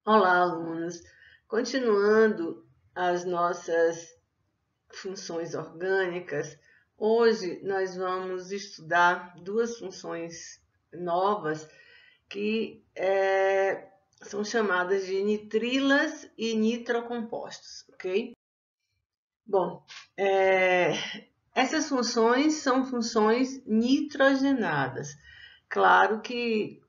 Olá, alunos. Continuando as nossas funções orgânicas, hoje nós vamos estudar duas funções novas que são chamadas de nitrilas e nitrocompostos, ok? Bom, é, essas funções são funções nitrogenadas. Claro que,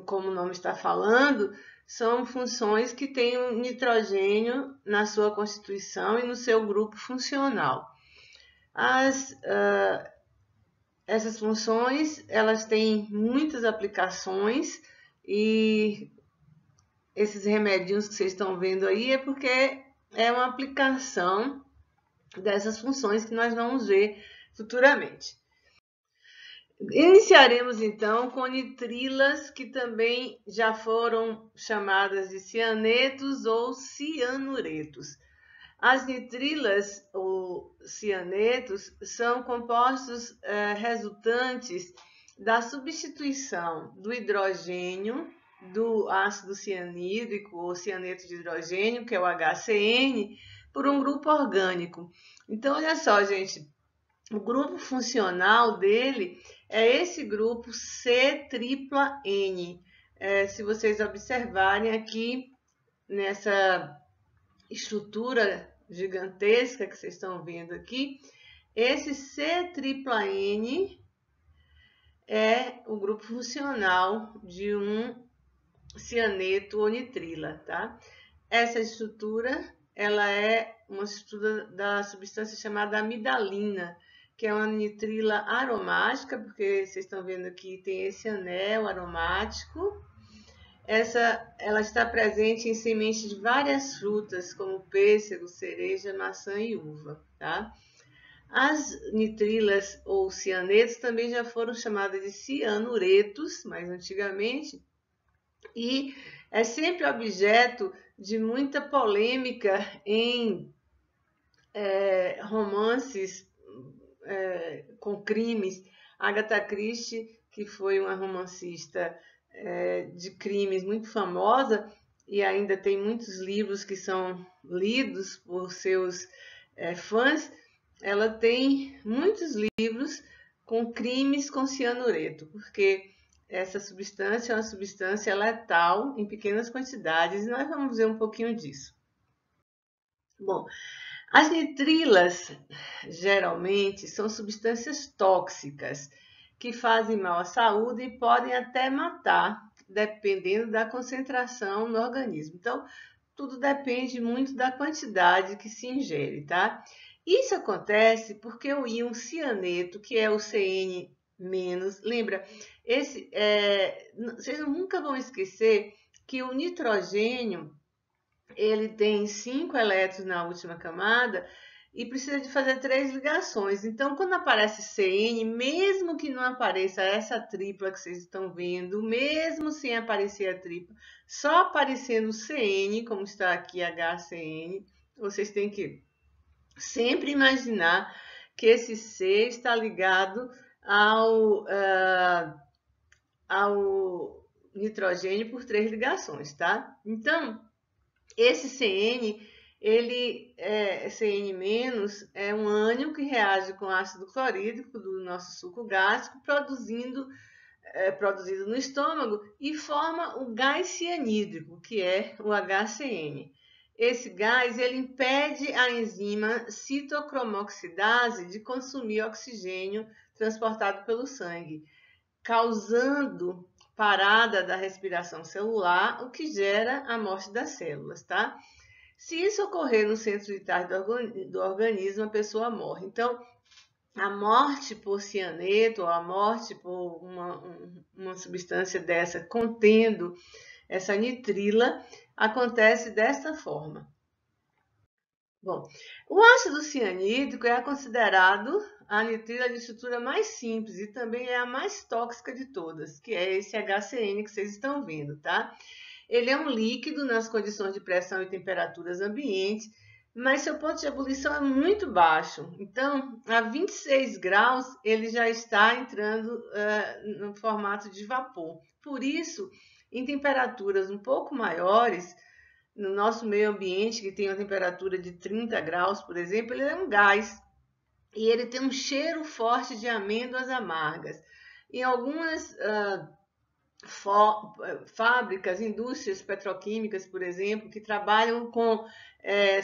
como o nome está falando, são funções que têm um nitrogênio na sua constituição e no seu grupo funcional. Essas funções, elas têm muitas aplicações e esses remedinhos que vocês estão vendo aí é porque é uma aplicação dessas funções que nós vamos ver futuramente. Iniciaremos então com nitrilas, que também já foram chamadas de cianetos ou cianuretos. As nitrilas ou cianetos são compostos resultantes da substituição do hidrogênio do ácido cianídrico ou cianeto de hidrogênio, que é o HCN, por um grupo orgânico. Então, olha só, gente, o grupo funcional dele é esse grupo C-tripla-N. Se vocês observarem aqui nessa estrutura gigantesca que vocês estão vendo aqui, esse C-tripla-N é o grupo funcional de um cianeto ou nitrila, tá? Essa estrutura, ela é uma estrutura da substância chamada amidalina, que é uma nitrila aromática, porque vocês estão vendo aqui, tem esse anel aromático. Ela está presente em sementes de várias frutas, como pêssego, cereja, maçã e uva, tá? As nitrilas ou cianetos também já foram chamadas de cianuretos, mais antigamente, e é sempre objeto de muita polêmica em romances com crimes. Agatha Christie, que foi uma romancista de crimes muito famosa e ainda tem muitos livros que são lidos por seus fãs, ela tem muitos livros com crimes com cianureto, porque essa substância é uma substância letal em pequenas quantidades e nós vamos ver um pouquinho disso. Bom, as nitrilas, geralmente, são substâncias tóxicas que fazem mal à saúde e podem até matar, dependendo da concentração no organismo. Então, tudo depende muito da quantidade que se ingere, tá? Isso acontece porque o íon cianeto, que é o Cn-, lembra, vocês nunca vão esquecer que o nitrogênio ele tem 5 elétrons na última camada e precisa de fazer 3 ligações. Então, quando aparece CN, mesmo que não apareça essa tripla que vocês estão vendo, mesmo sem aparecer a tripla, só aparecendo CN, como está aqui HCN, vocês têm que sempre imaginar que esse C está ligado ao nitrogênio por 3 ligações, tá? Então, esse CN, CN- é um ânion que reage com ácido clorídrico do nosso suco gástrico, produzido no estômago e forma o gás cianídrico, que é o HCN. Esse gás ele impede a enzima citocromoxidase de consumir oxigênio transportado pelo sangue, causando parada da respiração celular, o que gera a morte das células, tá? Se isso ocorrer no centro vital do organismo, a pessoa morre. Então, a morte por cianeto, ou a morte por uma substância dessa contendo essa nitrila, acontece desta forma. Bom, o ácido cianídrico é considerado a nitrila de estrutura mais simples e também é a mais tóxica de todas, que é esse HCN que vocês estão vendo, tá? Ele é um líquido nas condições de pressão e temperaturas ambientes, mas seu ponto de ebulição é muito baixo. Então, a 26 graus, ele já está entrando no formato de vapor. Por isso, em temperaturas um pouco maiores, no nosso meio ambiente, que tem uma temperatura de 30 graus, por exemplo, ele é um gás e ele tem um cheiro forte de amêndoas amargas. Em algumas fábricas, indústrias petroquímicas, por exemplo, que trabalham com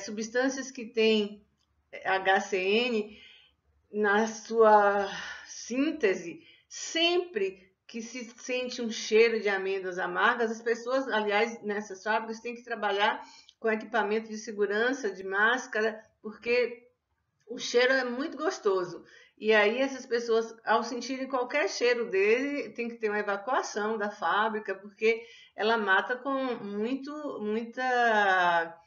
substâncias que têm HCN na sua síntese, sempre que se sente um cheiro de amêndoas amargas, as pessoas, aliás, nessas fábricas, têm que trabalhar com equipamento de segurança, de máscara, porque o cheiro é muito gostoso. E aí essas pessoas, ao sentirem qualquer cheiro dele, tem que ter uma evacuação da fábrica, porque ela mata com muita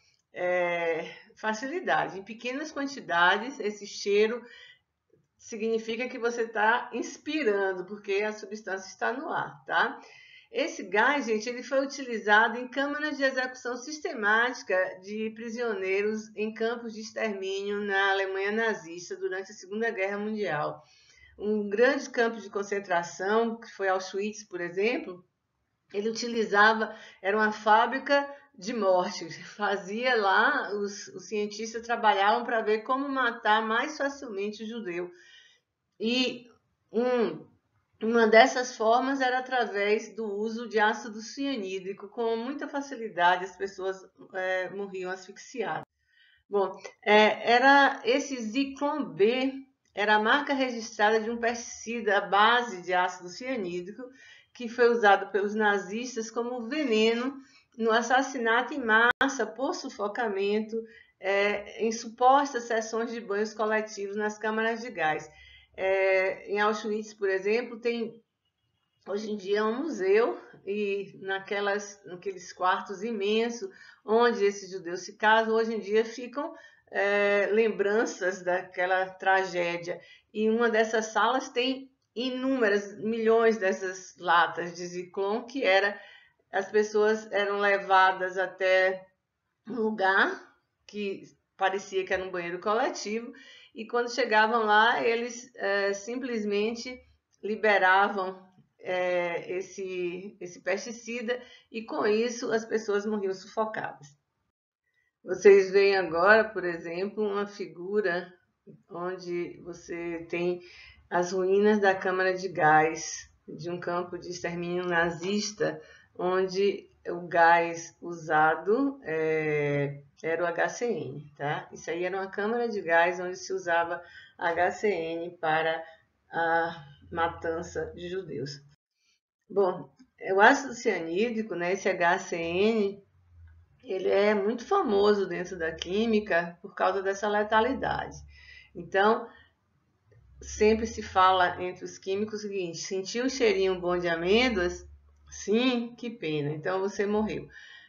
facilidade. Em pequenas quantidades, esse cheiro significa que você está inspirando, porque a substância está no ar, tá? Esse gás, gente, ele foi utilizado em câmaras de execução sistemática de prisioneiros em campos de extermínio na Alemanha nazista durante a Segunda Guerra Mundial. Um grande campo de concentração, que foi Auschwitz, por exemplo, ele utilizava, era uma fábrica de morte. Fazia lá, os cientistas trabalhavam para ver como matar mais facilmente o judeu. E uma dessas formas era através do uso de ácido cianídrico. Com muita facilidade as pessoas morriam asfixiadas. Bom, era esse Zyklon B, era a marca registrada de um pesticida à base de ácido cianídrico que foi usado pelos nazistas como veneno no assassinato em massa por sufocamento em supostas sessões de banhos coletivos nas câmaras de gás. Em Auschwitz, por exemplo, tem hoje em dia um museu e naqueles quartos imensos onde esses judeus se casam, hoje em dia ficam lembranças daquela tragédia. E uma dessas salas tem inúmeras, milhões dessas latas de Zyklon que as pessoas eram levadas até um lugar que parecia que era um banheiro coletivo e quando chegavam lá eles simplesmente liberavam esse pesticida e com isso as pessoas morriam sufocadas. Vocês veem agora, por exemplo, uma figura onde você tem as ruínas da câmara de gás de um campo de extermínio nazista, onde o gás usado era o HCN, tá? Isso aí era uma câmara de gás onde se usava HCN para a matança de judeus. Bom, o ácido cianídrico, né, esse HCN, ele é muito famoso dentro da química por causa dessa letalidade. Então, sempre se fala entre os químicos o seguinte: sentiu um cheirinho bom de amêndoas? Sim, que pena, então você morreu.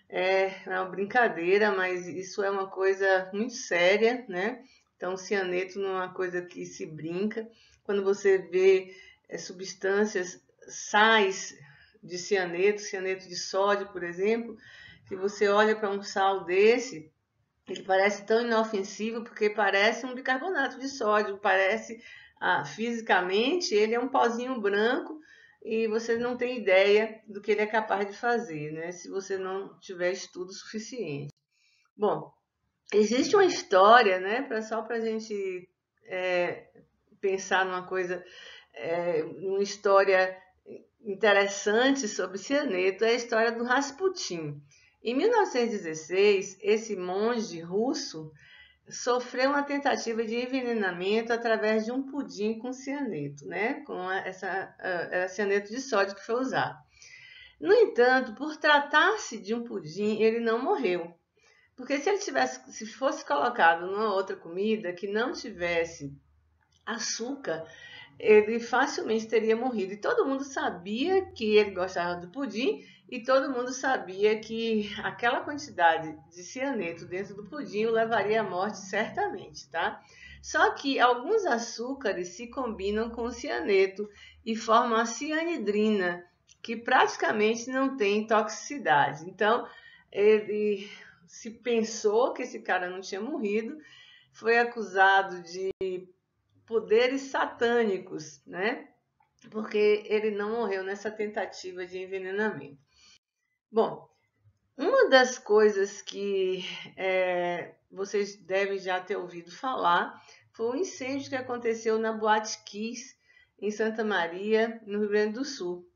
É uma brincadeira, mas isso é uma coisa muito séria, né? Então, cianeto não é uma coisa que se brinca. Quando você vê substâncias, sais de cianeto, cianeto de sódio, por exemplo, que você olha para um sal desse, ele parece tão inofensivo porque parece um bicarbonato de sódio, parece fisicamente ele é um pozinho branco e você não tem ideia do que ele é capaz de fazer, né? Se você não tiver estudo suficiente. Bom, existe uma história, né? Só para a gente pensar numa coisa, uma história interessante sobre cianeto, é a história do Rasputin. Em 1916, esse monge russo sofreu uma tentativa de envenenamento através de um pudim com cianeto, né? Com era cianeto de sódio que foi usado. No entanto, por tratar-se de um pudim, ele não morreu. Porque se fosse colocado numa outra comida que não tivesse açúcar, ele facilmente teria morrido. E todo mundo sabia que ele gostava do pudim e todo mundo sabia que aquela quantidade de cianeto dentro do pudim o levaria à morte certamente, tá? Só que alguns açúcares se combinam com o cianeto e formam a cianidrina, que praticamente não tem toxicidade. Então, ele se pensou que esse cara não tinha morrido, foi acusado de poderes satânicos, né? Porque ele não morreu nessa tentativa de envenenamento. Bom, Uma das coisas que vocês devem já ter ouvido falar foi o incêndio que aconteceu na Boate Kiss, em Santa Maria, no Rio Grande do Sul.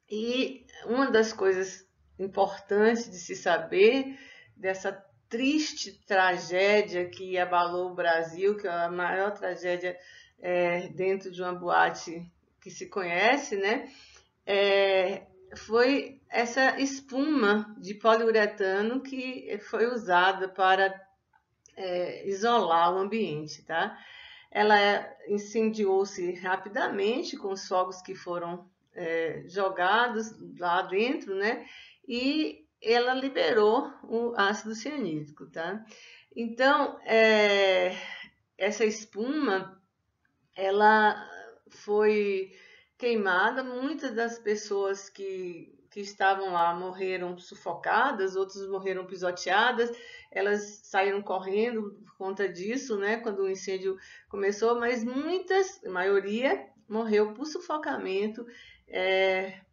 E uma das coisas importantes de se saber dessa triste tragédia que abalou o Brasil, que é a maior tragédia dentro de uma boate que se conhece, né? Foi essa espuma de poliuretano que foi usada para isolar o ambiente, tá? Ela incendiou-se rapidamente com os fogos que foram jogados lá dentro, né? E ela liberou o ácido cianídrico, tá? Então, essa espuma, ela foi queimada. Muitas das pessoas que estavam lá morreram sufocadas, outras morreram pisoteadas, elas saíram correndo por conta disso, né, quando o incêndio começou, mas a maioria, morreu por sufocamento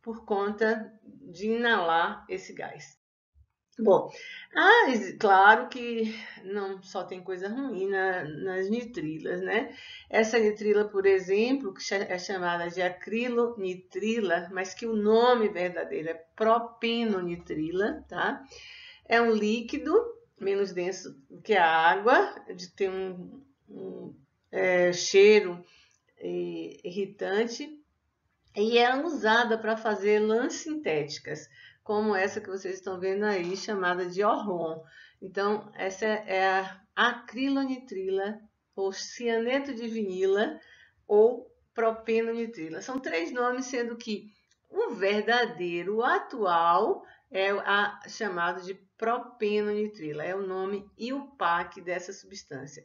por conta de inalar esse gás. Bom, claro que não só tem coisa ruim nas nitrilas, né? Essa nitrila, por exemplo, que é chamada de acrilonitrila, mas que o nome verdadeiro é propenonitrila, tá? É um líquido menos denso que a água, tem um cheiro irritante, e é usada para fazer lãs sintéticas, como essa que vocês estão vendo aí, chamada de Orlon. Então, essa é a acrilonitrila, ou cianeto de vinila, ou propenonitrila. São 3 nomes, sendo que o verdadeiro, o atual, é chamado de propenonitrila. É o nome IUPAC dessa substância.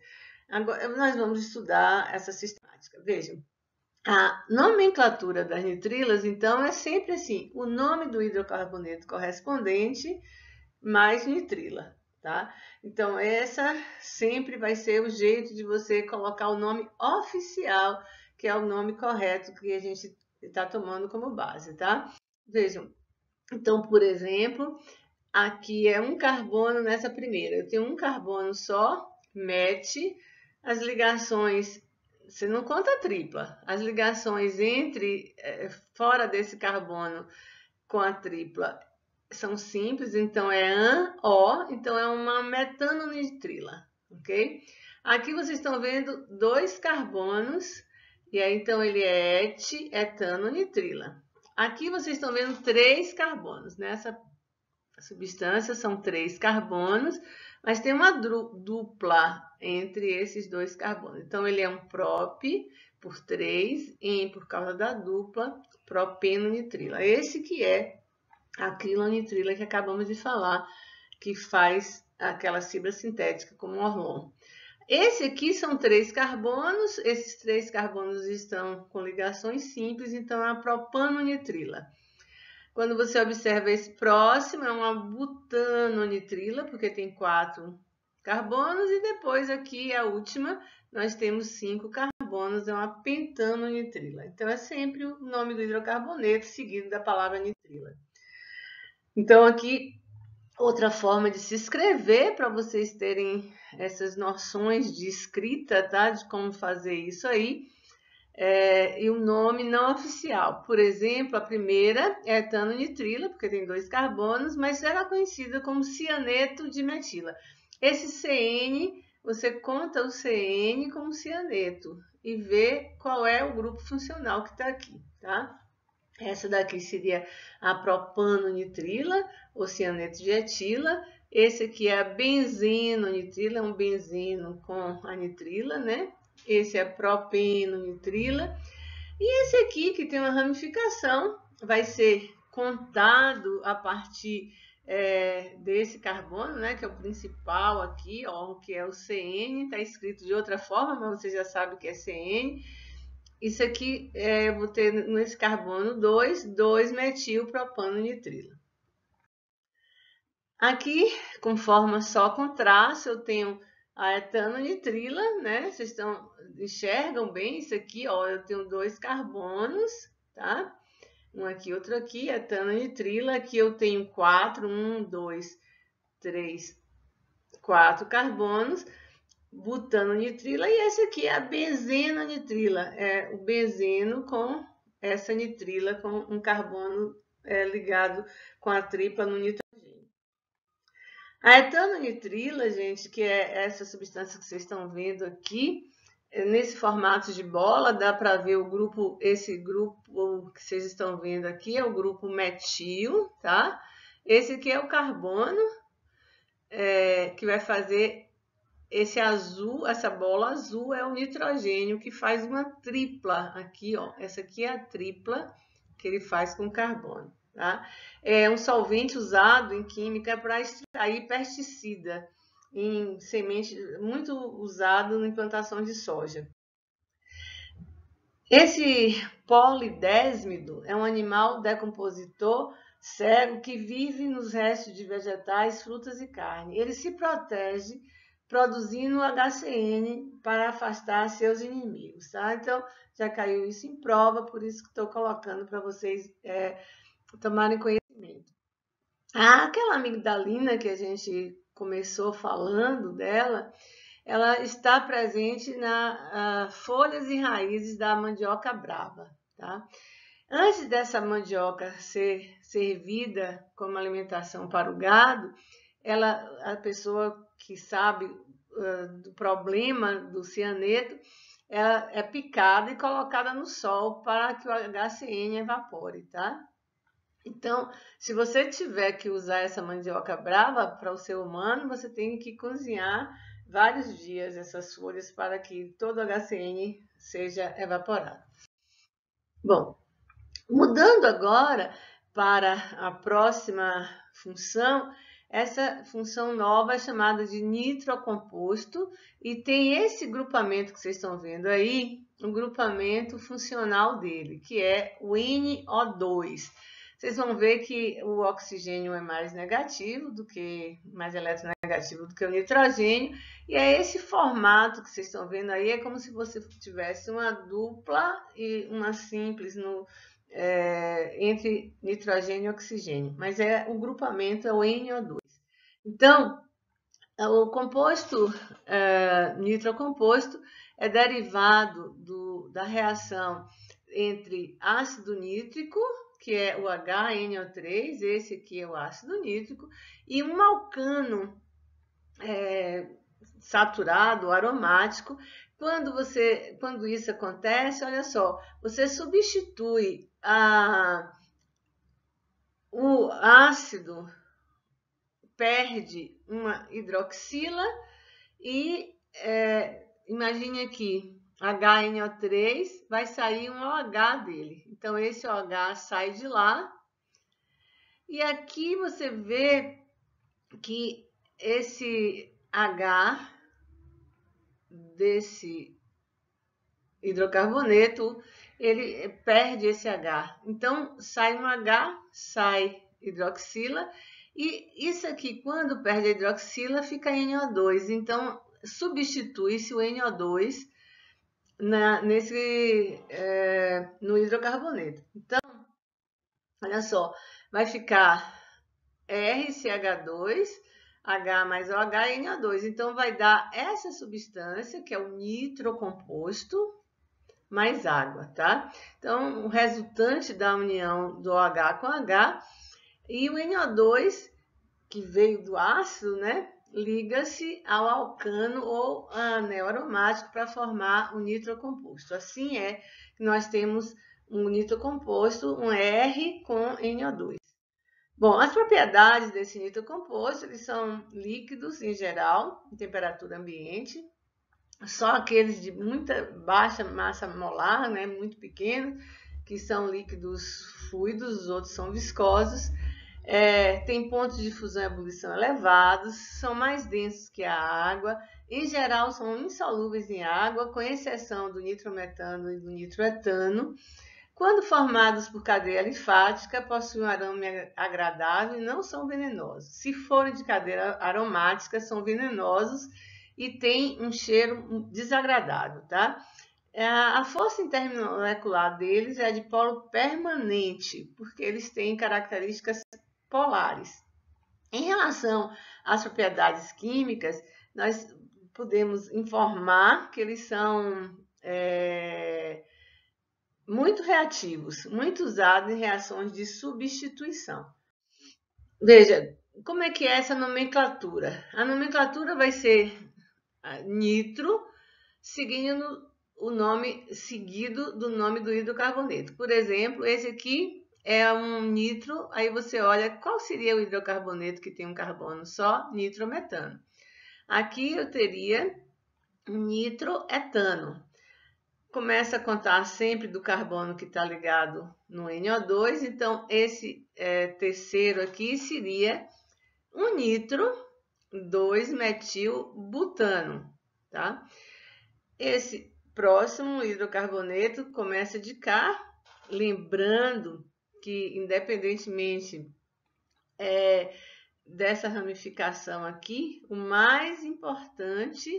Agora, nós vamos estudar essa sistemática. Vejam. A nomenclatura das nitrilas, então, é sempre assim: o nome do hidrocarboneto correspondente mais nitrila, tá? Então, essa sempre vai ser o jeito de você colocar o nome oficial, que é o nome correto que a gente está tomando como base, tá? Vejam, então, por exemplo, aqui é um carbono nessa primeira. Eu tenho um carbono só, mete, as ligações, você não conta tripla, as ligações fora desse carbono com a tripla são simples, então é AN-O, então é uma metanonitrila, ok? Aqui vocês estão vendo 2 carbonos, e aí então ele é etanonitrila. Aqui vocês estão vendo 3 carbonos, nessa substância são 3 carbonos, mas tem uma dupla entre esses 2 carbonos. Então, ele é um prop por 3, em por causa da dupla propenonitrila. Esse que é a acrilonitrila que acabamos de falar, que faz aquela fibra sintética como um Orlon. Esse aqui são 3 carbonos, esses 3 carbonos estão com ligações simples, então é a propanonitrila. Quando você observa esse próximo, é uma butanonitrila, porque tem 4 carbonos, e depois aqui a última, nós temos 5 carbonos, é uma pentanonitrila. Então, é sempre o nome do hidrocarboneto seguido da palavra nitrila. Então, aqui, outra forma de se escrever, para vocês terem essas noções de escrita, tá? De como fazer isso aí. E o nome não oficial. Por exemplo, a primeira é etanonitrila, porque tem 2 carbonos, mas era conhecida como cianeto de metila. Esse CN, você conta o CN como cianeto e vê qual é o grupo funcional que está aqui, tá? Essa daqui seria a propanonitrila, ou cianeto de etila. Esse aqui é a benzenonitrila, é um benzeno com a nitrila, né? Esse é propenonitrila. E esse aqui, que tem uma ramificação, vai ser contado a partir desse carbono, né? Que é o principal aqui, ó, que é o CN. Está escrito de outra forma, mas você já sabe que é CN. Isso aqui, eu vou ter nesse carbono 2,2-metilpropanonitrila. Aqui, com forma só com traço, eu tenho a etanonitrila, né? Vocês enxergam bem isso aqui, ó, eu tenho 2 carbonos, tá? um aqui, outro aqui, etanonitrila. Aqui eu tenho 4, 1, 2, 3, 4 carbonos, butanonitrila, e esse aqui é a benzenonitrila, é o benzeno com essa nitrila, com um carbono ligado com a tripla no nitrogênio. A etanonitrila, gente, que é essa substância que vocês estão vendo aqui, nesse formato de bola, dá para ver o grupo, esse grupo que vocês estão vendo aqui é o grupo metil, tá? Esse aqui é o carbono, que vai fazer esse azul, essa bola azul é o nitrogênio que faz uma tripla aqui, ó. Essa aqui é a tripla que ele faz com carbono, tá? É um solvente usado em química para extrair pesticida em semente, muito usado na implantação de soja. Esse polidésmido é um animal decompositor cego que vive nos restos de vegetais, frutas e carne. Ele se protege produzindo HCN para afastar seus inimigos, tá? Então, já caiu isso em prova, por isso que estou colocando para vocês tomarem conhecimento. Aquela amigdalina que a gente começou falando dela, ela está presente nas folhas e raízes da mandioca brava, tá? Antes dessa mandioca ser servida como alimentação para o gado, a pessoa que sabe do problema do cianeto, ela é picada e colocada no sol para que o HCN evapore, tá? Então, se você tiver que usar essa mandioca brava para o seu humano, você tem que cozinhar vários dias essas folhas para que todo o HCN seja evaporado. Bom, mudando agora para a próxima função, essa função nova é chamada de nitrocomposto e tem esse grupamento que vocês estão vendo aí, um grupamento funcional dele, que é o NO2. Vocês vão ver que o oxigênio é mais negativo mais eletronegativo do que o nitrogênio, e é esse formato que vocês estão vendo aí, é como se você tivesse uma dupla e uma simples entre nitrogênio e oxigênio, mas o grupamento é o NO2. Então, o composto nitrocomposto é derivado da reação entre ácido nítrico, que é o HNO3, esse aqui é o ácido nítrico, e um alcano saturado, aromático. Quando isso acontece, olha só, você substitui o ácido, perde uma hidroxila e imagine aqui, HNO3, vai sair um OH dele. Então, esse OH sai de lá. E aqui você vê que esse H desse hidrocarboneto, ele perde esse H. Então, sai um H, sai hidroxila. E isso aqui, quando perde a hidroxila, fica NO2. Então, substitui-se o NO2 no hidrocarboneto. Então, olha só, vai ficar RCH2, H mais OH e NO2. Então, vai dar essa substância, que é o nitrocomposto, mais água, tá? Então, o resultante da união do OH com H e o NO2, que veio do ácido, né? Liga-se ao alcano ou anel aromático para formar o nitrocomposto. Assim é que nós temos um nitrocomposto, um R com NO2. Bom, as propriedades desse nitrocomposto, eles são líquidos em geral, em temperatura ambiente, só aqueles de muita baixa massa molar, né, muito pequenos, que são líquidos fluidos, os outros são viscosos. Tem pontos de fusão e ebulição elevados, são mais densos que a água, em geral são insolúveis em água, com exceção do nitrometano e do nitroetano. Quando formados por cadeia linfática, possuem um aroma agradável e não são venenosos. Se forem de cadeia aromática, são venenosos e têm um cheiro desagradável, tá? A força intermolecular deles é de polo permanente, porque eles têm características polares. Em relação às propriedades químicas, nós podemos informar que eles são muito reativos, muito usados em reações de substituição. Veja, como é que é essa nomenclatura? A nomenclatura vai ser nitro, seguindo o nome seguido do nome do hidrocarboneto. Por exemplo, esse aqui é um nitro, aí você olha qual seria o hidrocarboneto que tem um carbono só, nitrometano. Aqui eu teria nitroetano. Começa a contar sempre do carbono que está ligado no NO2, então esse terceiro aqui seria um nitro 2-metilbutano, tá? Esse próximo hidrocarboneto começa de cá, lembrando que independentemente dessa ramificação aqui, o mais importante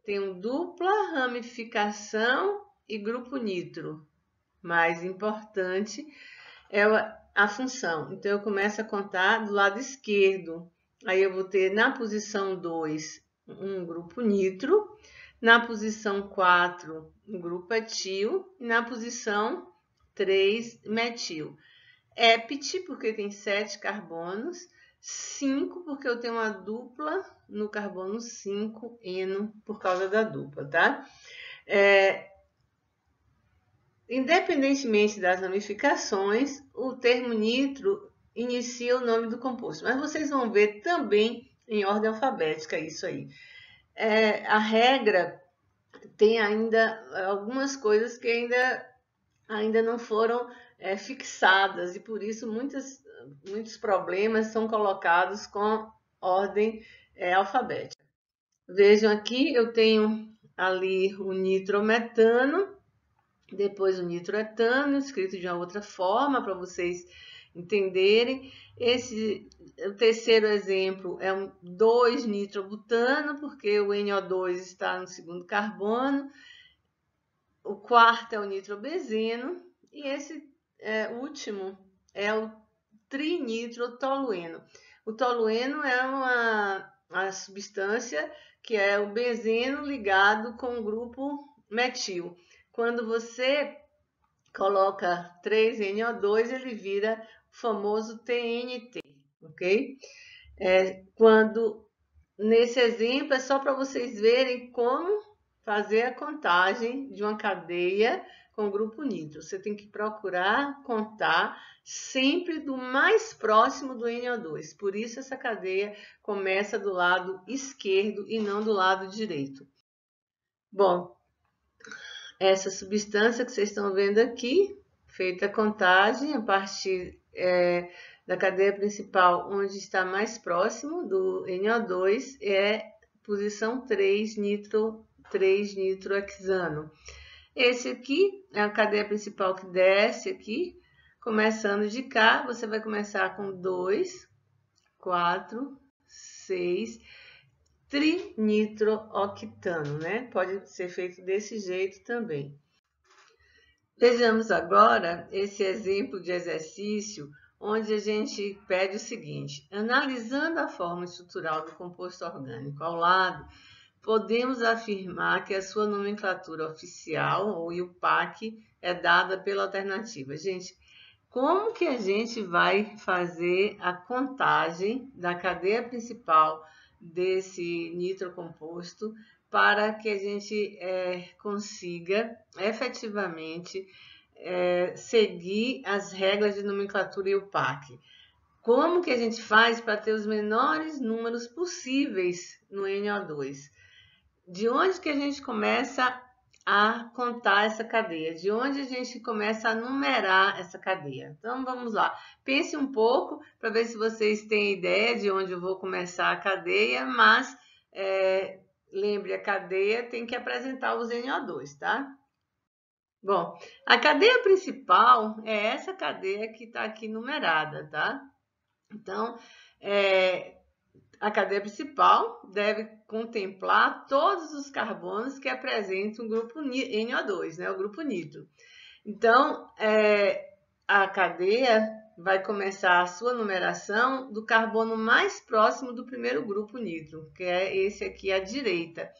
tem um dupla ramificação e grupo nitro. Mais importante é a função. Então, eu começo a contar do lado esquerdo. Aí eu vou ter na posição 2 um grupo nitro, na posição 4 um grupo etil e na posição 3 metil. Ept, porque tem 7 carbonos, 5 porque eu tenho uma dupla no carbono 5, eno, por causa da dupla, tá? Independentemente das ramificações, o termo nitro inicia o nome do composto, mas vocês vão ver também em ordem alfabética isso aí. A regra tem ainda algumas coisas que ainda não foram fixadas e por isso muitos problemas são colocados com ordem alfabética. Vejam aqui, eu tenho ali o nitrometano, depois o nitroetano, escrito de uma outra forma para vocês entenderem. O terceiro exemplo é um 2-nitrobutano, porque o NO2 está no segundo carbono. O quarto é o nitrobenzeno e esse último é o trinitrotolueno. O tolueno é uma substância que é o benzeno ligado com o grupo metil. Quando você coloca 3NO2, ele vira o famoso TNT, ok? Nesse exemplo, é só para vocês verem como fazer a contagem de uma cadeia com o grupo nitro. Você tem que procurar contar sempre do mais próximo do NO2. Por isso, essa cadeia começa do lado esquerdo e não do lado direito. Bom, essa substância que vocês estão vendo aqui, feita a contagem a partir da cadeia principal, onde está mais próximo do NO2, é posição 3 nitrohexano. Esse aqui é a cadeia principal que desce aqui, começando de cá, você vai começar com 2, 4, 6, trinitrooctano, né? Pode ser feito desse jeito também. Vejamos agora esse exemplo de exercício onde a gente pede o seguinte: analisando a forma estrutural do composto orgânico ao lado, podemos afirmar que a sua nomenclatura oficial, ou IUPAC, é dada pela alternativa. Gente, como que a gente vai fazer a contagem da cadeia principal desse nitrocomposto para que a gente consiga efetivamente seguir as regras de nomenclatura IUPAC? Como que a gente faz para ter os menores números possíveis no NO2? De onde que a gente começa a contar essa cadeia? De onde a gente começa a numerar essa cadeia? Então, vamos lá. Pense um pouco para ver se vocês têm ideia de onde eu vou começar a cadeia, mas lembre, a cadeia tem que apresentar os NO2, tá? Bom, a cadeia principal é essa cadeia que está aqui numerada, tá? Então, A cadeia principal deve contemplar todos os carbonos que apresentam o grupo NO2, né, o grupo nitro. Então, a cadeia vai começar a sua numeração do carbono mais próximo do primeiro grupo nitro, que é esse aqui à direita.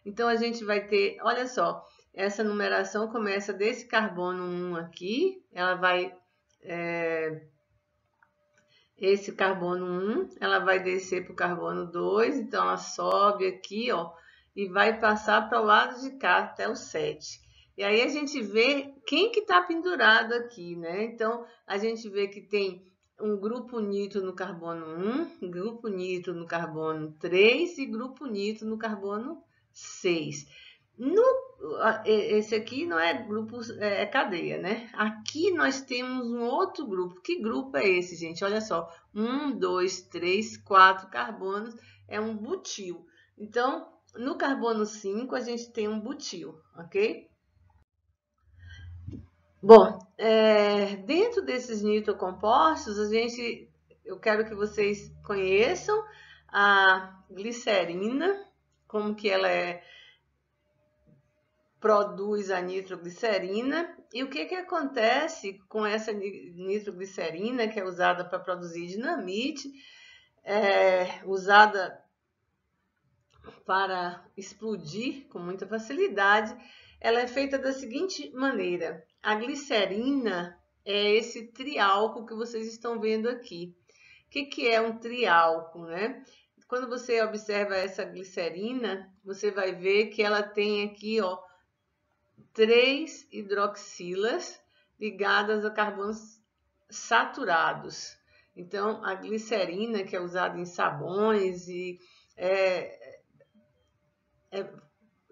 Então, a gente vai ter, olha só, essa numeração começa desse carbono 1 aqui, ela vai... esse carbono 1, ela vai descer para o carbono 2, então ela sobe aqui, ó, e vai passar para o lado de cá até o 7. E aí a gente vê quem que está pendurado aqui, né? Então, a gente vê que tem um grupo nitro no carbono 1, grupo nitro no carbono 3 e grupo nitro no carbono 6. Esse aqui não é grupo, é cadeia, né? Aqui nós temos um outro grupo. Que grupo é esse, gente? Olha só, 1, 2, 3, 4 carbonos, é um butil. Então, no carbono 5, a gente tem um butil, ok? Bom, dentro desses nitrocompostos, eu quero que vocês conheçam a glicerina, como que ela produz a nitroglicerina. E o que acontece com essa nitroglicerina, que é usada para produzir dinamite, usada para explodir com muita facilidade, ela é feita da seguinte maneira. A glicerina é esse triálcool que vocês estão vendo aqui. O que é um triálcool, né? Quando você observa essa glicerina, você vai ver que ela tem aqui, ó, 3 hidroxilas ligadas a carbonos saturados. Então, a glicerina, que é usada em sabões e é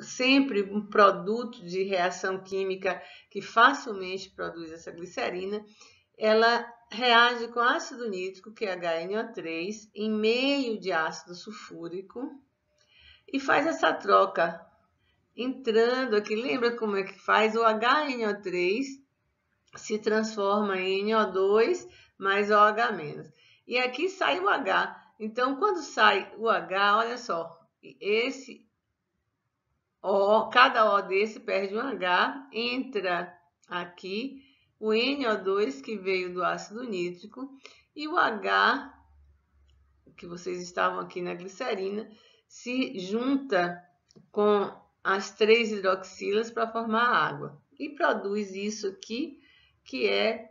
sempre um produto de reação química que facilmente produz essa glicerina, ela reage com ácido nítrico, que é HNO3, em meio de ácido sulfúrico e faz essa troca entrando aqui. Lembra como é que faz? O HNO3 se transforma em NO2 mais OH-. E aqui sai o H. Então, quando sai o H, olha só, esse O, cada O desse perde um H, entra aqui o NO2 que veio do ácido nítrico e o H, que vocês estavam aqui na glicerina, se junta com as 3 hidroxilas para formar água e produz isso aqui, que é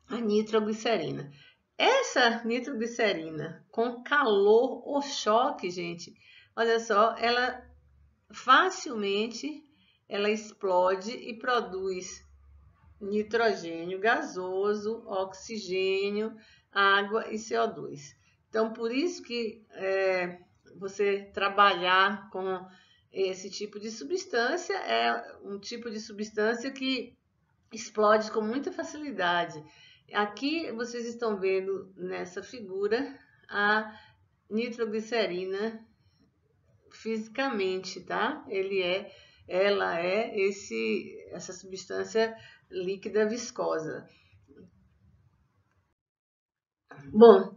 a nitroglicerina. Essa nitroglicerina com calor ou choque, gente, olha só, ela facilmente ela explode e produz nitrogênio gasoso, oxigênio, água e CO2. Então, por isso que você trabalhar com esse tipo de substância é um tipo de substância que explode com muita facilidade. Aqui vocês estão vendo nessa figura a nitroglicerina fisicamente, tá? Ela é essa substância líquida viscosa. Bom,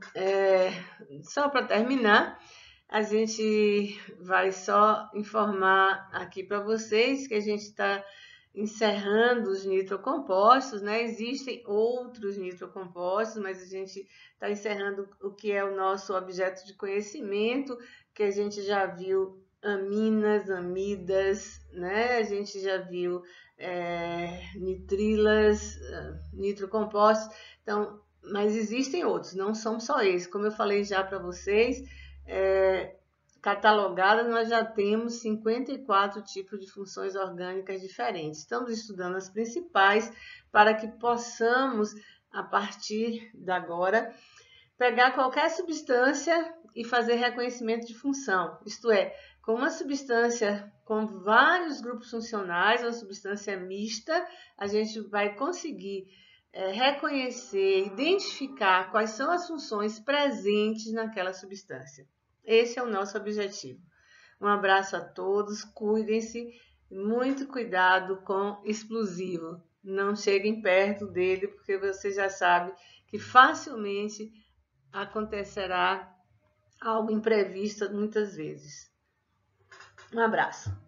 só para terminar, a gente vai só informar aqui para vocês que a gente está encerrando os nitrocompostos, né? Existem outros nitrocompostos, mas a gente está encerrando o que é o nosso objeto de conhecimento, que a gente já viu aminas, amidas, né? A gente já viu nitrilas, nitrocompostos. Então, mas existem outros, não são só esses. Como eu falei já para vocês, catalogadas, nós já temos 54 tipos de funções orgânicas diferentes. Estamos estudando as principais para que possamos, a partir de agora, pegar qualquer substância e fazer reconhecimento de função. Isto é, com uma substância com vários grupos funcionais, uma substância mista, a gente vai conseguir reconhecer, identificar quais são as funções presentes naquela substância. Esse é o nosso objetivo. Um abraço a todos, cuidem-se, muito cuidado com explosivo. Não cheguem perto dele, porque você já sabe que facilmente acontecerá algo imprevisto muitas vezes. Um abraço.